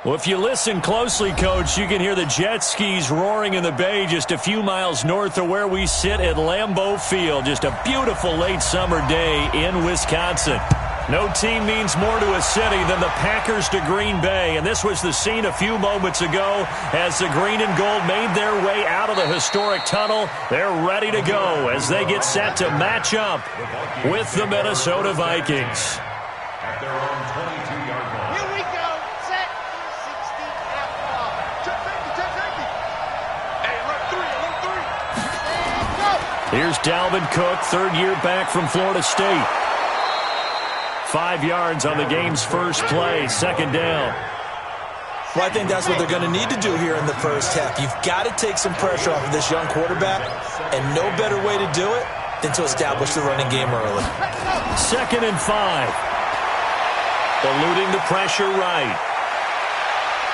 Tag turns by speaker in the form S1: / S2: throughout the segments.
S1: Well, if you listen closely, Coach, you can hear the jet skis roaring in the bay just a few miles north of where we sit at Lambeau Field. Just a beautiful late summer day in Wisconsin. No team means more to a city than the Packers to Green Bay, and this was the scene a few moments ago as the green and gold made their way out of the historic tunnel. They're ready to go as they get set to match up with the Minnesota Vikings.
S2: At their own 22-yard line.
S3: Here we go. Set. 60 out ball.
S2: Check safety. Hey, run 3.
S3: And go.
S1: Here's Dalvin Cook, third year back from Florida State. 5 yards on the game's first play, second down.
S4: Well, I think that's what they're going to need to do here in the first half. You've got to take some pressure off of this young quarterback, and no better way to do it than to establish the running game early.
S1: 2nd and 5. Eluding the pressure right.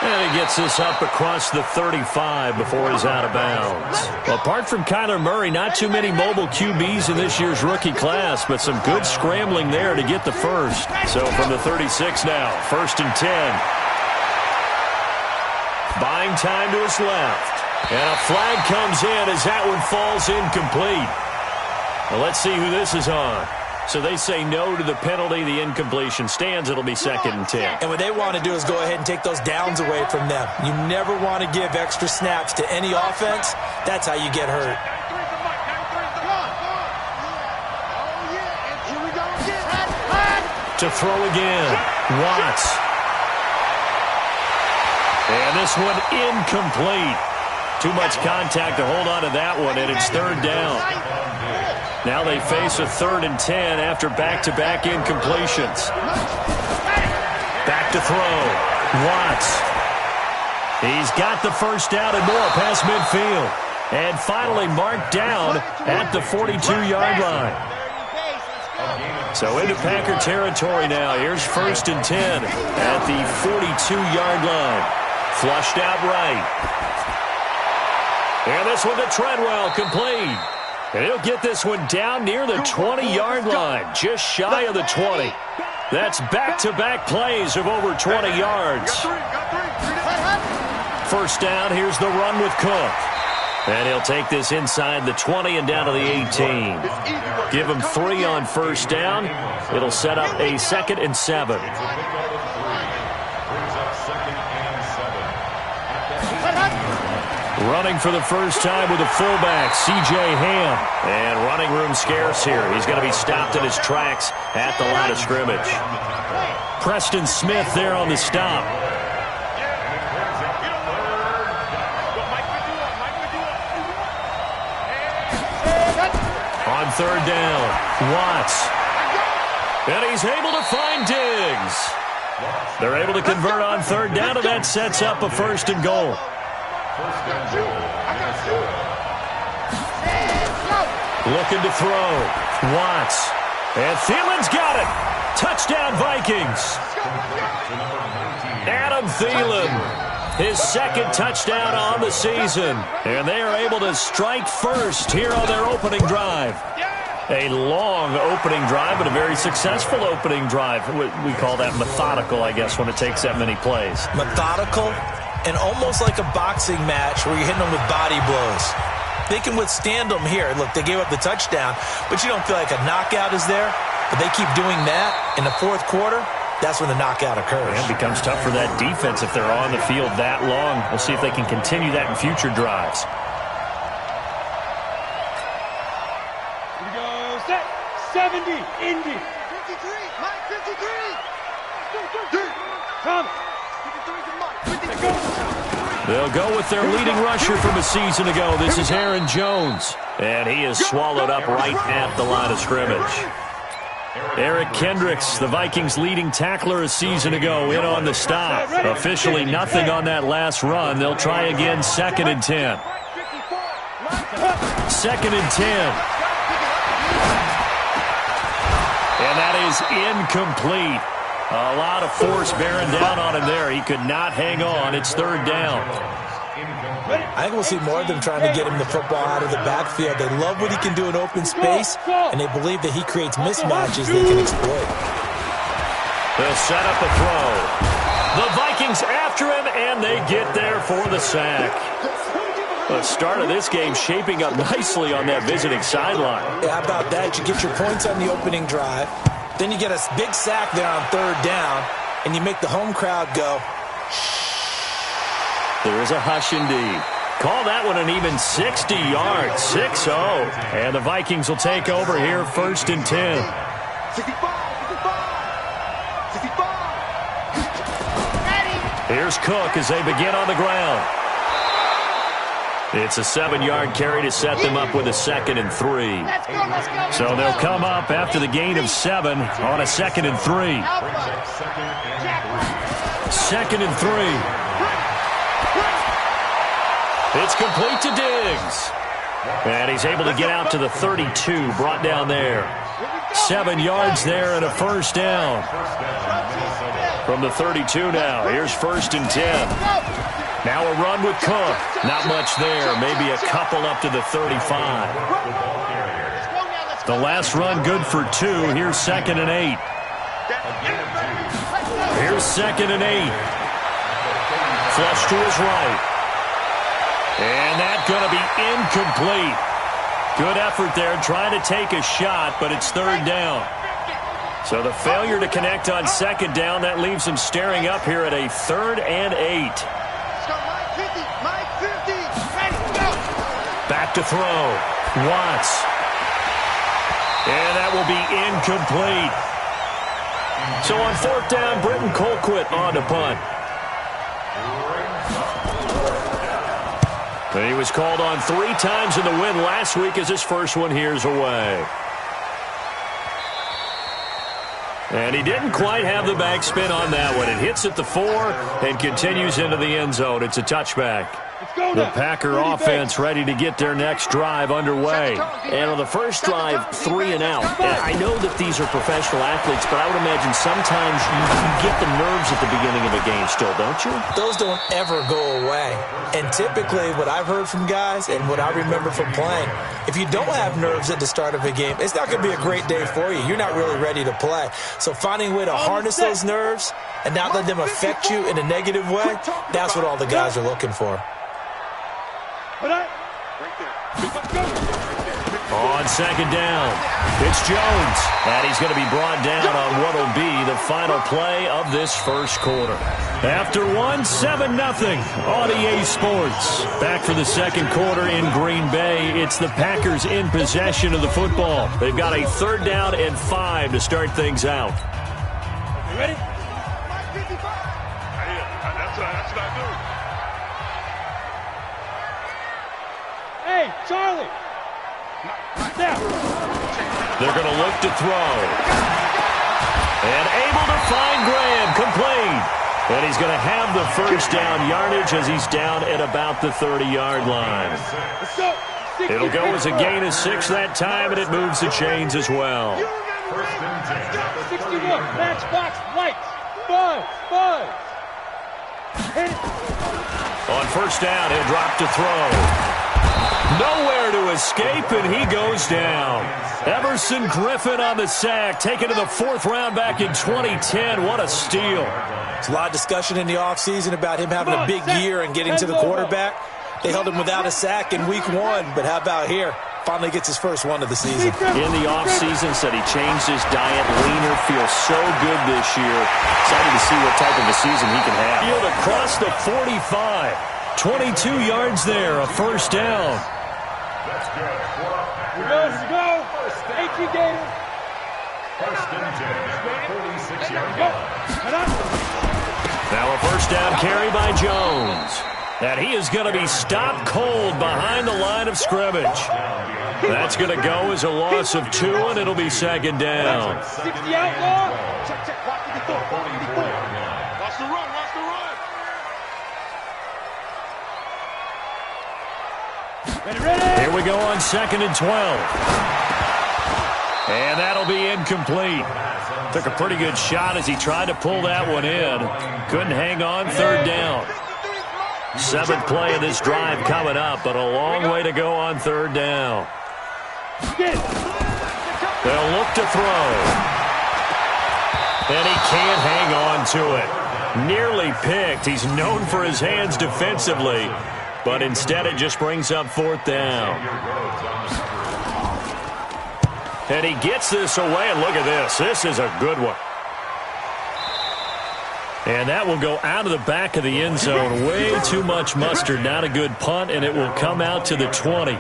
S1: And he gets this up across the 35 before he's out of bounds. Well, apart from Kyler Murray, not too many mobile QBs in this year's rookie class, but some good scrambling there to get the first. So from the 36 now, 1st and 10. Buying time to his left. And a flag comes in as that one falls incomplete. Well, let's see who this is on. So they say no to the penalty. The incompletion stands. It'll be 2nd and 10.
S4: And what they want to do is go ahead and take those downs away from them. You never want to give extra snaps to any offense. That's how you get hurt.
S1: To throw again. Watts. And this one incomplete. Too much contact to hold on to that one, and it's 3rd down. Now they face a 3rd and 10 after back-to-back incompletions. Back to throw. Watts. He's got the first down and more past midfield. And finally marked down at the 42-yard line. So into Packer territory now. Here's 1st and 10 at the 42-yard line. Flushed out right. And this one to Treadwell, complete. And he'll get this one down near the 20-yard line, just shy of the 20. That's back-to-back plays of over 20 yards. First down, here's the run with Cook. And he'll take this inside the 20 and down to the 18. Give him 3 on first down. It'll set up a 2nd and 7. Running for the first time with a fullback, C.J. Ham. And running room scarce here. He's going to be stopped in his tracks at the line of scrimmage. Preston Smith there on the stop. On 3rd down, Watts. And he's able to find Diggs. They're able to convert on 3rd down, and that sets up a 1st and goal. Looking to throw. Watts. And Thielen's got it. Touchdown, Vikings. Adam Thielen. His 2nd touchdown on the season. And they are able to strike first here on their opening drive. A long opening drive, but a very successful opening drive. We call that methodical, I guess, when it takes that many plays.
S4: Methodical and almost like a boxing match where you're hitting them with body blows. They can withstand them here. Look, they gave up the touchdown, but you don't feel like a knockout is there. But they keep doing that in the 4th quarter. That's when the knockout occurs.
S1: And it becomes tough for that defense if they're on the field that long. We'll see if they can continue that in future drives.
S5: Here we go. Set. 70. Indy.
S3: 53. Mike, 53.
S5: Come.
S1: They'll go with their leading rusher from a season ago. This is Aaron Jones. And he is swallowed up right at the line of scrimmage. Eric Kendricks, the Vikings' leading tackler a season ago, in on the stop. Officially nothing on that last run. They'll try again, 2nd and 10. 2nd and 10. And that is incomplete. A lot of force bearing down on him there. He could not hang on. It's 3rd down.
S4: I think we'll see more of them trying to get him the football out of the backfield. They love what he can do in open space, and they believe that he creates mismatches they can exploit.
S1: They'll set up a throw. The Vikings after after him, and they get there for the sack. The start of this game shaping up nicely on that visiting sideline.
S4: Yeah, how about that? You get your points on the opening drive. Then you get a big sack there on third down, and you make the home crowd go.
S1: There is a hush indeed. Call that one an even 60 yards, 6-0. And the Vikings will take over here, 1st and 10.
S3: 65.
S1: Here's Cook as they begin on the ground. It's a 7-yard carry to set them up with a 2nd and 3.
S3: Let's go, let's go.
S1: So they'll come up after the gain of 7 on a 2nd and 3. 2nd and 3. It's complete to Diggs. And he's able to get out to the 32, brought down there. 7 yards there and a 1st down. From the 32 now, here's 1st and 10. Now a run with Cook. Not much there, maybe a couple up to the 35. The last run good for 2. Here's 2nd and 8. Here's 2nd and 8. Flush to his right. And that's going to be incomplete. Good effort there trying to take a shot, but it's 3rd down. So the failure to connect on 2nd down, that leaves them staring up here at a 3rd and 8. Back to throw. Watts. And that will be incomplete. So on 4th down, Britton Colquitt on to punt. And he was called on 3 times in the win last week as his first one here's away. And he didn't quite have the backspin on that one. It hits at the 4 and continues into the end zone. It's a touchback. The Packer offense ready to get their next drive underway.
S6: And on the first drive, 3 and out. And I know that these are professional athletes, but I would imagine sometimes you get the nerves at the beginning of a game still, don't you?
S4: Those don't ever go away. And typically what I've heard from guys and what I remember from playing, if you don't have nerves at the start of a game, it's not going to be a great day for you. You're not really ready to play. So finding a way to harness those nerves and not let them affect you in a negative way, that's what all the guys are looking for.
S1: On 2nd down, it's Jones. And he's going to be brought down on what will be the final play of this first quarter. After 7-0 on EA Sports. Back for the second quarter in Green Bay. It's the Packers in possession of the football. They've got a 3rd down and 5 to start things out.
S5: You ready?
S2: That's what I do.
S5: Hey, Charlie. Now.
S1: They're going to look to throw. And able to find Graham, complete. And he's going to have the 1st down yardage as he's down at about the 30-yard line.
S5: Let's go.
S1: It'll go as a gain of 6 that time, and it moves the chains as well.
S5: 61, matchbox, lights, buzz. Hit it.
S1: On 1st down, he'll drop to throw. Nowhere to escape, and he goes down. Everson Griffin on the sack, taken to the 4th round back in 2010. What a steal.
S4: There's a lot of discussion in the offseason about him having a big year and getting to the quarterback. They held him without a sack in week 1, but how about here? Finally gets his first one of the season.
S1: In the offseason, said he changed his diet, leaner, feels so good this year. Excited to see what type of a season he can have. Field across the 45. 22 yards there, a 1st down.
S5: Here we go. 18 Gator.
S2: 1st and 10, 46-yard
S5: Go.
S2: line.
S1: Now a 1st down carry by Jones. And he is going to be stopped cold behind the line of scrimmage. That's going to go as a loss of 2, and it'll be 2nd down.
S5: 60 outlaw.
S2: Check. Watch the run.
S5: Ready.
S1: Here we go on 2nd and 12. And that'll be incomplete. Took a pretty good shot as he tried to pull that one in. Couldn't hang on, 3rd down. 7th play of this drive coming up, but a long way to go on 3rd down. They'll look to throw. And he can't hang on to it. Nearly picked. He's known for his hands defensively, but instead it just brings up 4th down. And he gets this away, and look at this. This is a good one. And that will go out of the back of the end zone. Way too much mustard. Not a good punt, and it will come out to the 20.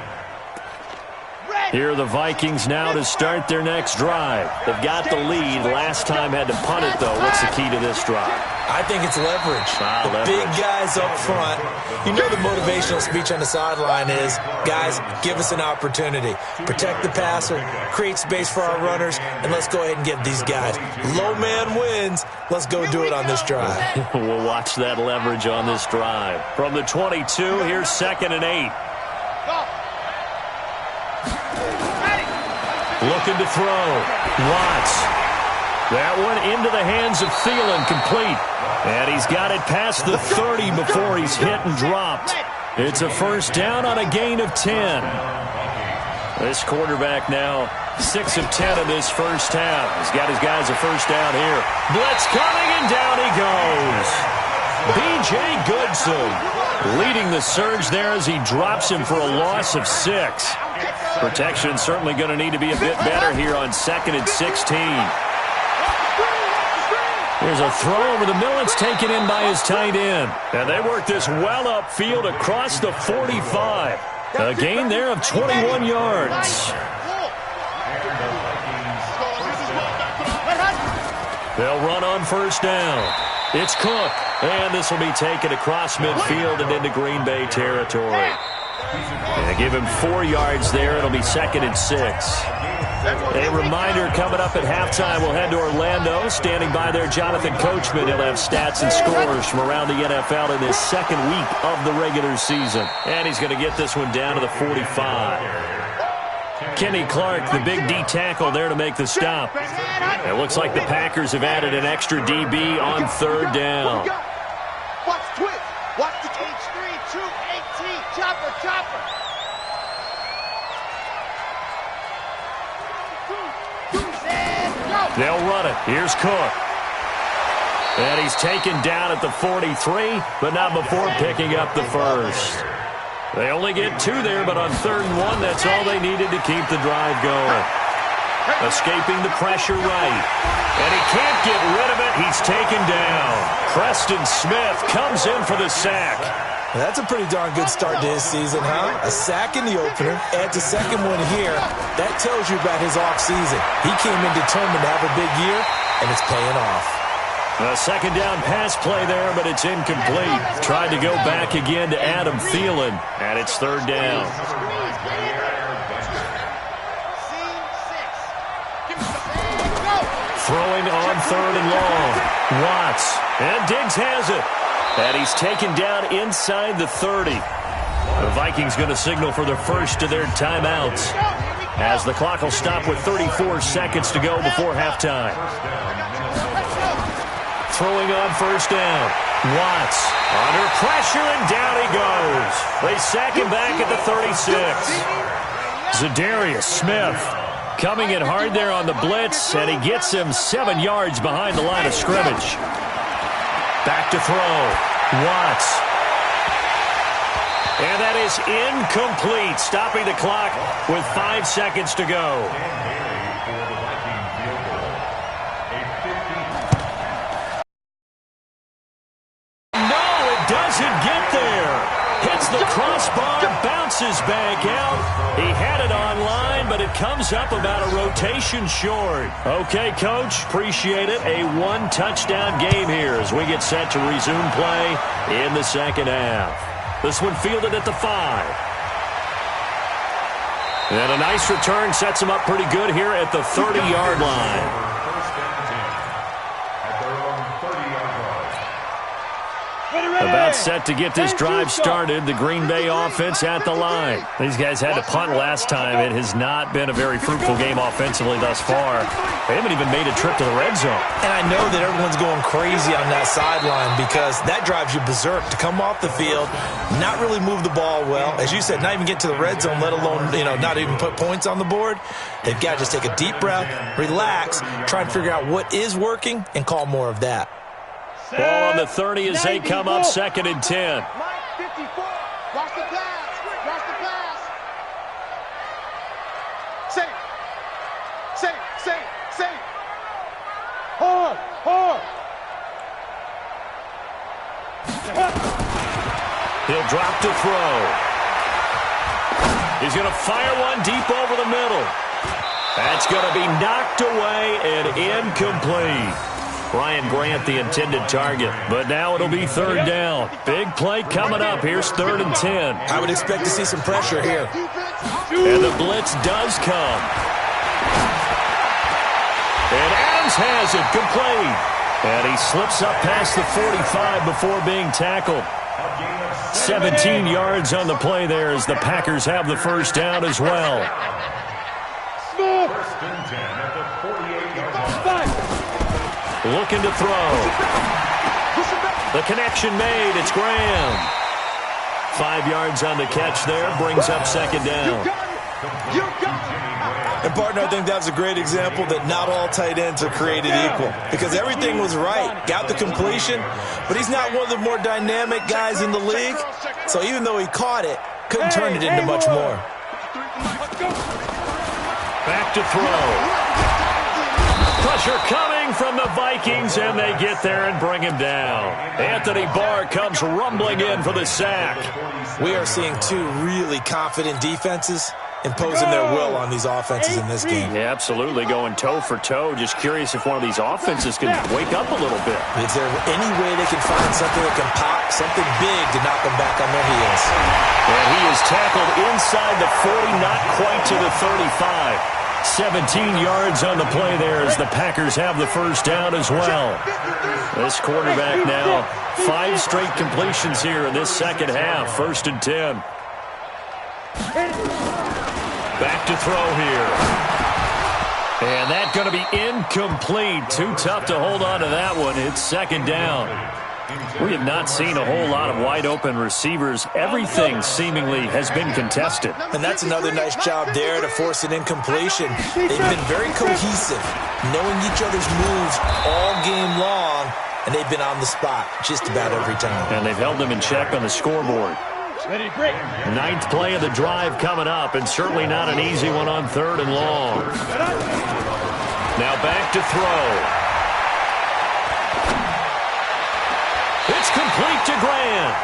S1: Here are the Vikings now to start their next drive. They've got the lead. Last time had to punt it, though. What's the key to this drive?
S4: I think it's leverage. The big guys up front. You know the motivational speech on the sideline is, guys, give us an opportunity. Protect the passer, create space for our runners, and let's go ahead and get these guys. Low man wins. Let's go do it on this drive.
S1: We'll watch that leverage on this drive. From the 22, here's 2nd and 8. Looking to throw. Watts. That one into the hands of Thielen, complete. And he's got it past the 30 before he's hit and dropped. It's a 1st down on a gain of 10. This quarterback now 6 of 10 in this first half. He's got his guys a 1st down here. Blitz coming, and down he goes. B.J. Goodson leading the surge there as he drops him for a loss of 6. Protection certainly going to need to be a bit better here on 2nd and 16. There's a throw over the middle. It's taken in by his tight end. And they work this well upfield across the 45. A gain there of 21 yards. They'll run on 1st down. It's Cook. And this will be taken across midfield and into Green Bay territory. And give him 4 yards there. It'll be 2nd and 6. A reminder coming up at halftime. We'll head to Orlando. Standing by there, Jonathan Coachman. He'll have stats and scores from around the NFL in this 2nd week of the regular season. And he's going to get this one down to the 45. Kenny Clark, the big D tackle there to make the stop. It looks like the Packers have added an extra DB on 3rd down.
S3: Watch twitch. Watch the H3, 218, chopper, chopper.
S1: They'll run it. Here's Cook. And he's taken down at the 43, but not before picking up the 1st. They only get 2 there, but on 3rd and 1, that's all they needed to keep the drive going. Escaping the pressure right. And he can't get rid of it. He's taken down. Preston Smith comes in for the sack.
S4: That's a pretty darn good start to his season, huh? A sack in the opener, adds a 2nd one here. That tells you about his offseason. He came in determined to have a big year, and it's paying off.
S1: A 2nd down pass play there, but it's incomplete. Tried to go back again to Adam Thielen, and it's 3rd down. Throwing on 3rd and long. Watts. And Diggs has it. And he's taken down inside the 30. The Vikings going to signal for the first of their timeouts, as the clock will stop with 34 seconds to go before halftime. Throwing on 1st down. Watts under pressure, and down he goes. They sack him back at the 36. Zadarius Smith coming in hard there on the blitz, and he gets him 7 yards behind the line of scrimmage. Back to throw. Watts. And that is incomplete, stopping the clock with 5 seconds to go. No, it doesn't get there. Hits the crossbar, bounces back out. He had it online, but it comes up about a rotation short. Okay, Coach, appreciate it. A 1-touchdown game here as we get set to resume play in the 2nd half. This one fielded at the 5. And a nice return sets him up pretty good here at the 30-yard line. About set to get this drive started. The Green Bay offense at the line. These guys had to punt last time. It has not been a very fruitful game offensively thus far. They haven't even made a trip to the red zone.
S4: And I know that everyone's going crazy on that sideline because that drives you berserk to come off the field, not really move the ball well. As you said, not even get to the red zone, let alone, not even put points on the board. They've got to just take a deep breath, relax, try and figure out what is working, and call more of that.
S1: Ball on the 30 as they come up 2nd and 10.
S3: Mike, 54. Watch the pass. Watch the pass. Safe. Safe.
S5: Hard.
S1: He'll drop to throw. He's going to fire one deep over the middle. That's going to be knocked away and incomplete. Brian Grant, the intended target. But now it'll be 3rd down. Big play coming up. Here's 3rd and 10.
S4: I would expect to see some pressure here.
S1: And the blitz does come. And Adams has it complete. And he slips up past the 45 before being tackled. 17 yards on the play there as the Packers have the 1st down as well.
S2: First and 10 at the 48-yard line.
S1: Looking to throw. The connection made. It's Graham. 5 yards on the catch there. Brings up 2nd down.
S3: You got it.
S4: And, partner, I think that's a great example that not all tight ends are created equal. Because everything was right. Got the completion, but he's not one of the more dynamic guys in the league. So even though he caught it, couldn't turn it into much more.
S1: Back to throw. Pressure coming from the Vikings, and they get there and bring him down. Anthony Barr comes rumbling in for the sack.
S4: We are seeing two really confident defenses imposing their will on these offenses in this game.
S1: Yeah, absolutely, going toe for toe. Just curious if one of these offenses can wake up a little bit.
S4: Is there any way they can find something that can pop, something big to knock them back on their heels?
S1: And he is tackled inside the 40, not quite to the 35. 17 yards on the play there as the Packers have the 1st down as well. This quarterback now, 5 straight completions here in this 2nd half. 1st and 10. Back to throw here. And that's going to be incomplete. Too tough to hold on to that one. It's 2nd down. We have not seen a whole lot of wide-open receivers. Everything seemingly has been contested.
S4: And that's another nice job there to force an incompletion. They've been very cohesive, knowing each other's moves all game long, and they've been on the spot just about every time.
S1: And they've held them in check on the scoreboard. 9th play of the drive coming up, and certainly not an easy one on 3rd and long. Now back to throw. It's complete to Grant.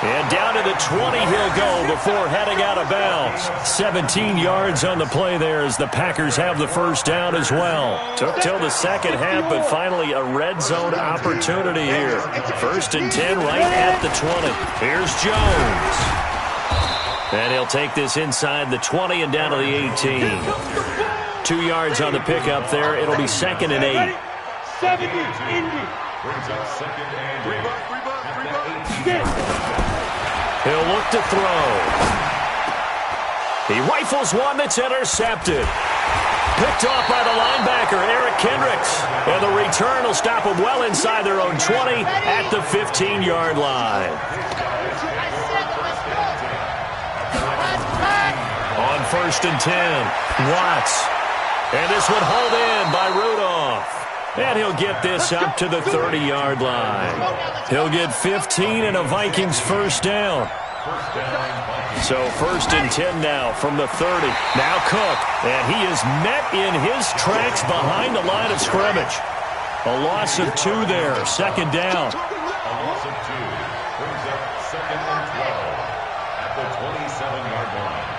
S1: And down to the 20 he'll go before heading out of bounds. 17 yards on the play there as the Packers have the 1st down as well. Took till the 2nd half, but finally a red zone opportunity here. 1st and 10 right at the 20. Here's Jones. And he'll take this inside the 20 and down to the 18. 2 yards on the pickup there. It'll be 2nd and 8.
S5: 70, Indy.
S2: Brings up 2nd and 8.
S1: He'll look to throw. He rifles one that's intercepted. Picked off by the linebacker, Eric Kendricks. And the return will stop them well inside their own 20 at the 15-yard line. On 1st and 10, Watts. And this one hauled in by Rudolph. And he'll get this up to the 30-yard line. He'll get 15 and a Vikings 1st down. So 1st and 10 now from the 30. Now Cook. And he is met in his tracks behind the line of scrimmage. A loss of 2 there. 2nd down.
S2: A loss of 2. Brings up 2nd and 12 at the 27-yard line.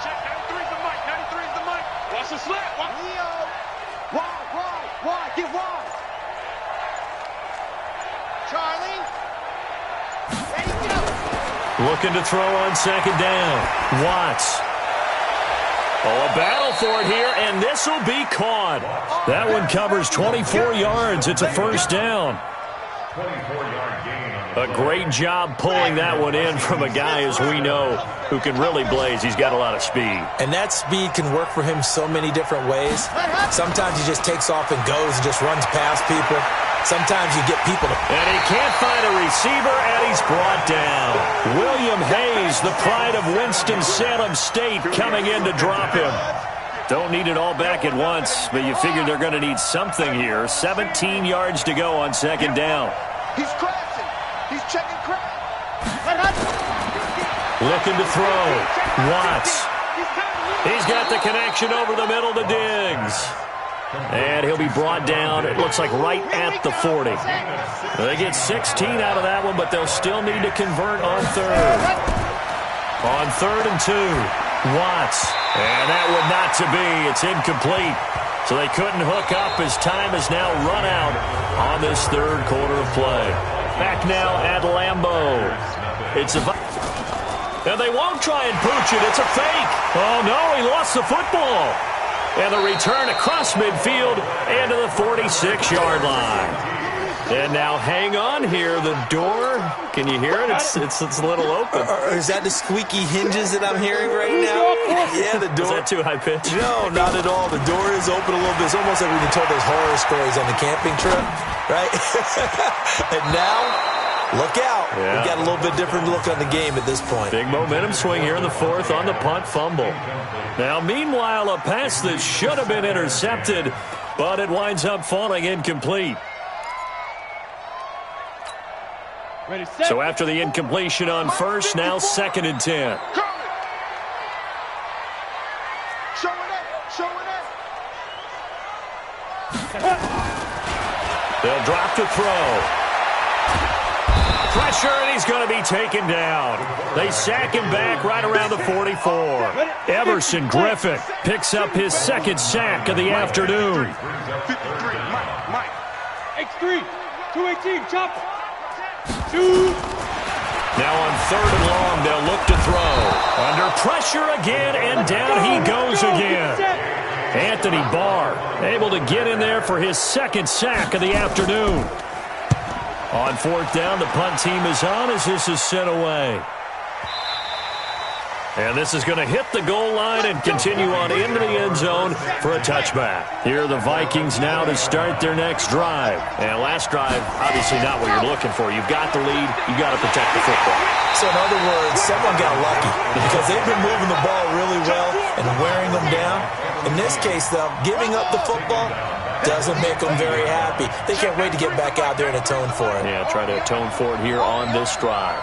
S3: Check, 93's the mic. 93's the mic. Watch the slap. Watch Leo. Wide. Get wide. Charlie. Ready, go.
S1: Looking to throw on 2nd down. Watts. Oh, a battle for it here, and this will be caught. That one covers 24 yards. It's a 1st down.
S2: 24-yard gain.
S1: A great job pulling that one in from a guy, as we know, who can really blaze. He's got a lot of speed.
S4: And that speed can work for him so many different ways. Sometimes he just takes off and goes and just runs past people. Sometimes you get people to...
S1: And he can't find a receiver, and he's brought down. William Hayes, the pride of Winston-Salem State, coming in to drop him. Don't need it all back at once, but you figure they're going to need something here. 17 yards to go on second down.
S3: He's crashing. He's checking crash.
S1: Looking to throw. Watts. He's got the connection over the middle to Diggs. And he'll be brought down, it looks like right at the 40. They get 16 out of that one, but they'll still need to convert on third. On 3rd and 2, Watts. And that one not to be. It's incomplete. So they couldn't hook up as time has now run out on this third quarter of play. Back now at Lambeau. It's a... And they won't try and pooch it. It's a fake. Oh, no, he lost the football. And the return across midfield and to the 46-yard line. And now hang on here. The door, can you hear it? It's a little open.
S4: Is that the squeaky hinges that I'm hearing right now? Yeah, the door.
S1: Is that too high pitch?
S4: No, not at all. The door is open a little bit. It's almost like when you told those horror stories on the camping trip, right? And now, look out.
S1: Yeah.
S4: We've got a little bit different look on the game at this point.
S1: Big momentum swing here in the 4th on the punt fumble. Now, meanwhile, a pass that should have been intercepted, but it winds up falling incomplete. So after the incompletion on first, now 2nd and 10.
S3: Show it up. Show it up.
S1: They'll drop to throw. Pressure, and he's going to be taken down. They sack him back right around the 44. Everson Griffin picks up his 2nd sack of the afternoon.
S5: Mike. X3. 218. Chop. Shoot.
S1: Now on 3rd and long, they'll look to throw. Under pressure again, and down he goes again. Anthony Barr able to get in there for his 2nd sack of the afternoon. On 4th down, the punt team is on as this is sent away. And this is going to hit the goal line and continue on into the end zone for a touchback. Here are the Vikings now to start their next drive. And last drive, obviously not what you're looking for. You've got the lead. You've got to protect the football.
S4: So in other words, someone got lucky because they've been moving the ball really well and wearing them down. In this case, though, giving up the football doesn't make them very happy. They can't wait to get back out there and atone for it.
S1: Yeah, try to atone for it here on this drive.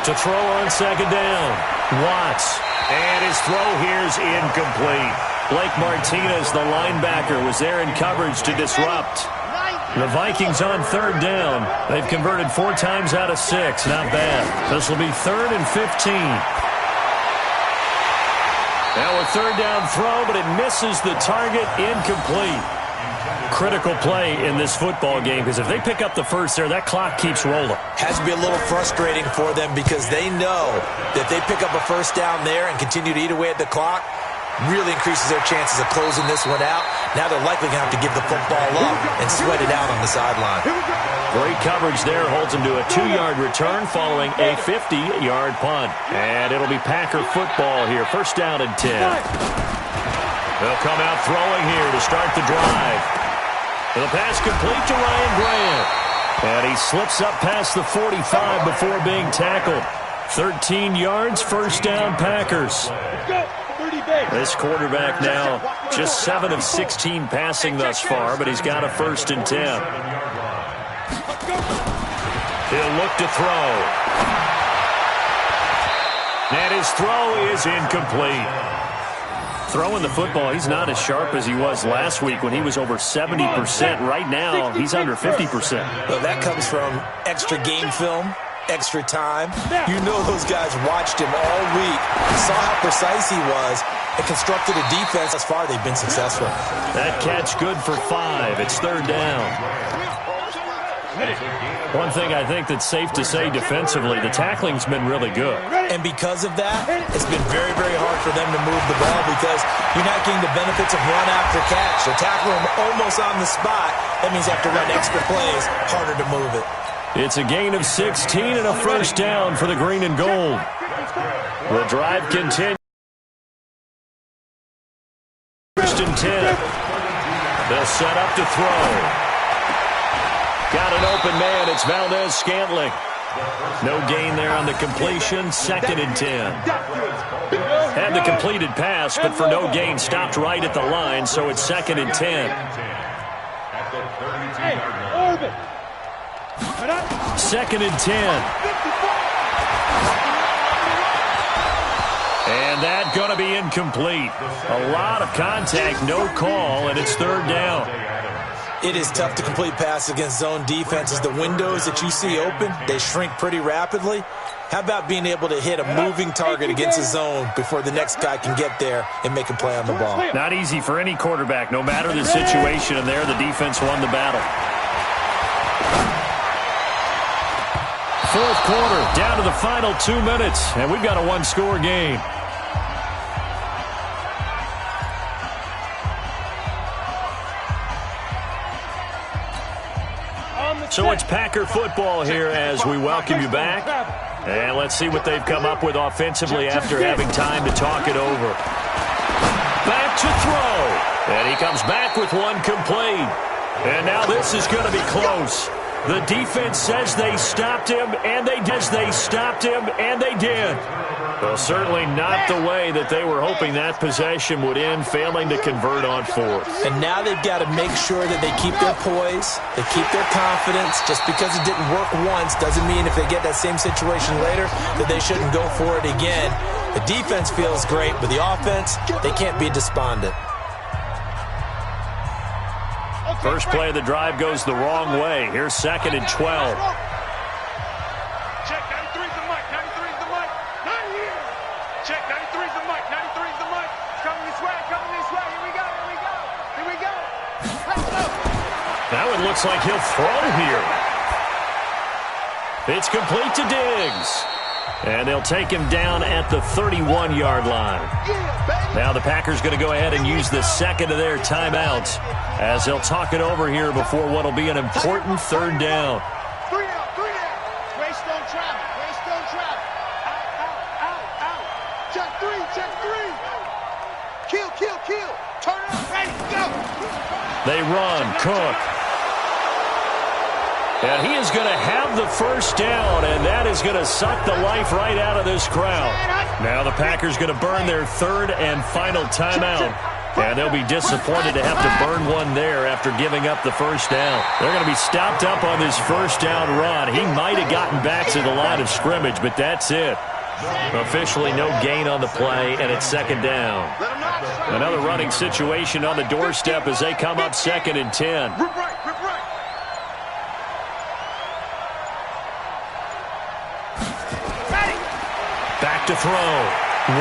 S1: To throw on 2nd down. Watts. And his throw here is incomplete. Blake Martinez, the linebacker, was there in coverage to disrupt. The Vikings on 3rd down. They've converted 4 times out of 6. Not bad. This will be 3rd and 15. Now a 3rd down throw, but it misses the target. Incomplete. Critical play in this football game because if they pick up the first there, that clock keeps rolling.
S4: Has to be a little frustrating for them because they know that they pick up a first down there and continue to eat away at the clock, really increases their chances of closing this one out. Now they're likely going to have to give the football up and sweat it out on the sideline.
S1: Great coverage there, holds him to a 2-yard return following a 50-yard punt. And it'll be Packer football here, 1st down and 10. They'll come out throwing here to start the drive. The pass complete to Ryan Grant. And he slips up past the 45 before being tackled. 13 yards, 1st down Packers. This quarterback now just 7 of 16 passing thus far, but he's got a 1st and 10. He'll look to throw. And his throw is incomplete. Throwing the football, he's not as sharp as he was last week when he was over 70%. Right now, he's under 50%.
S4: Well, that comes from extra game film, extra time. You know those guys watched him all week, saw how precise he was, and constructed a defense. Thus far, they've been successful.
S1: That catch good for 5. It's 3rd down. One thing I think that's safe to say defensively, the tackling's been really good.
S4: And because of that, it's been very, very hard for them to move the ball because you're not getting the benefits of run after catch. They're tackling them almost on the spot. That means you have to run extra plays, harder to move it.
S1: It's a gain of 16 and a 1st down for the green and gold. The drive continues. 1st and 10. They'll set up to throw. Got an open man. It's Valdez Scantling. No gain there on the completion. 2nd and 10. Had the completed pass, but for no gain, stopped right at the line, so it's 2nd and 10.
S5: Hey, Urban.
S1: 2nd and 10. And that going to be incomplete. A lot of contact, no call, and it's 3rd down.
S4: It is tough to complete passes against zone defenses. The windows that you see open, they shrink pretty rapidly. How about being able to hit a moving target against a zone before the next guy can get there and make a play on the ball?
S1: Not easy for any quarterback, no matter the situation, and there the defense won the battle. 4th quarter, down to the final 2 minutes, and we've got a one-score game. So it's Packer football here as we welcome you back. And let's see what they've come up with offensively after having time to talk it over. Back to throw. And he comes back with one complete. And now this is going to be close. The defense says they stopped him, and they did. Well, certainly not the way that they were hoping that possession would end, failing to convert on 4th.
S4: And now they've got to make sure that they keep their poise, they keep their confidence. Just because it didn't work once doesn't mean if they get that same situation later that they shouldn't go for it again. The defense feels great, but the offense, they can't be despondent.
S1: First play of the drive goes the wrong way. Here's 2nd and 12.
S5: Check, 93's the mic, 93's the mic. 90 here. Check, 93's the mic, 93's the mic. Coming this way, Here we go. Let's go.
S1: Now it looks like he'll throw here. It's complete to Diggs. And they'll take him down at the 31-yard line. Now the Packers going to go ahead and use the second of their timeouts as they'll talk it over here before what will be an important 3rd down.
S3: 3 down. Waste on travel. Out. Check 3. Kill. Turn it up, ready, go.
S1: They run, Cook. And he is going to have the first down, and that is going to suck the life right out of this crowd. Now the Packers going to burn their 3rd and final timeout. And they'll be disappointed to have to burn one there after giving up the first down. They're going to be stopped up on this first down run. He might have gotten back to the line of scrimmage, but that's it. Officially no gain on the play, and it's 2nd down. Another running situation on the doorstep as they come up 2nd and 10.
S5: Rip right.
S1: Back to throw.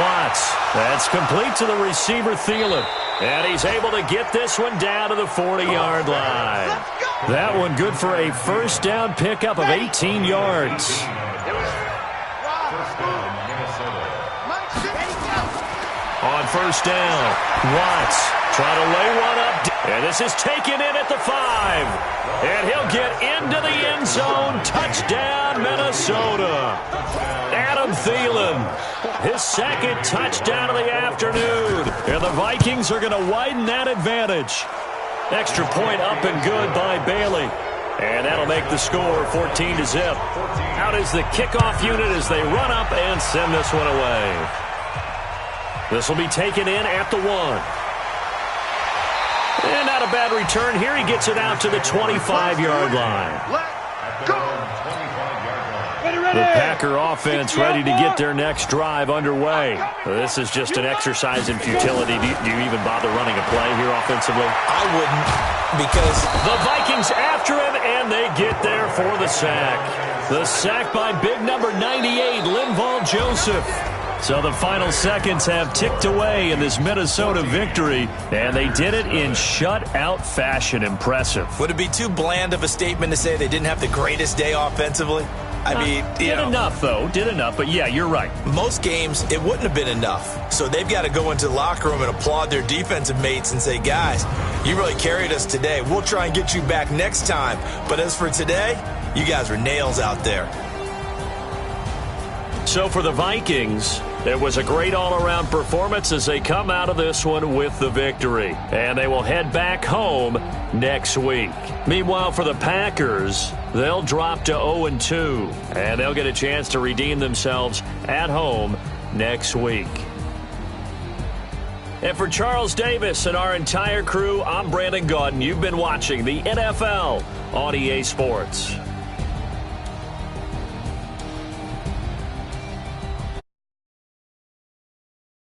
S1: Watts. That's complete to the receiver, Thielen. And he's able to get this one down to the 40-yard line. That one good for a first down pickup of 18 yards. On first down, Watts trying to lay one up. And this is taken in at the 5. And he'll get into the end zone. Touchdown, Minnesota. Adam Thielen, his 2nd touchdown of the afternoon. And the Vikings are going to widen that advantage. Extra point up and good by Bailey. And that'll make the score 14-0. Out is the kickoff unit as they run up and send this one away. This will be taken in at the 1. And not a bad return here. He gets it out to the 25-yard line.
S5: Let's go.
S1: The Packer offense ready to get their next drive underway. This is just an exercise in futility. Do you even bother running a play here offensively?
S4: I wouldn't, because
S1: the Vikings after him, and they get there for the sack. The sack by big number 98, Linval Joseph. So the final seconds have ticked away in this Minnesota victory, and they did it in shutout fashion. Impressive.
S4: Would it be too bland of a statement to say they didn't have the greatest day offensively? I mean,
S1: did enough, though. Did enough, but yeah, you're right.
S4: Most games, it wouldn't have been enough. So they've got to go into the locker room and applaud their defensive mates and say, guys, you really carried us today. We'll try and get you back next time. But as for today, you guys were nails out there.
S1: So for the Vikings, it was a great all-around performance as they come out of this one with the victory. And they will head back home next week. Meanwhile, for the Packers, they'll drop to 0-2, and they'll get a chance to redeem themselves at home next week. And for Charles Davis and our entire crew, I'm Brandon Gaudin. You've been watching the NFL on EA Sports.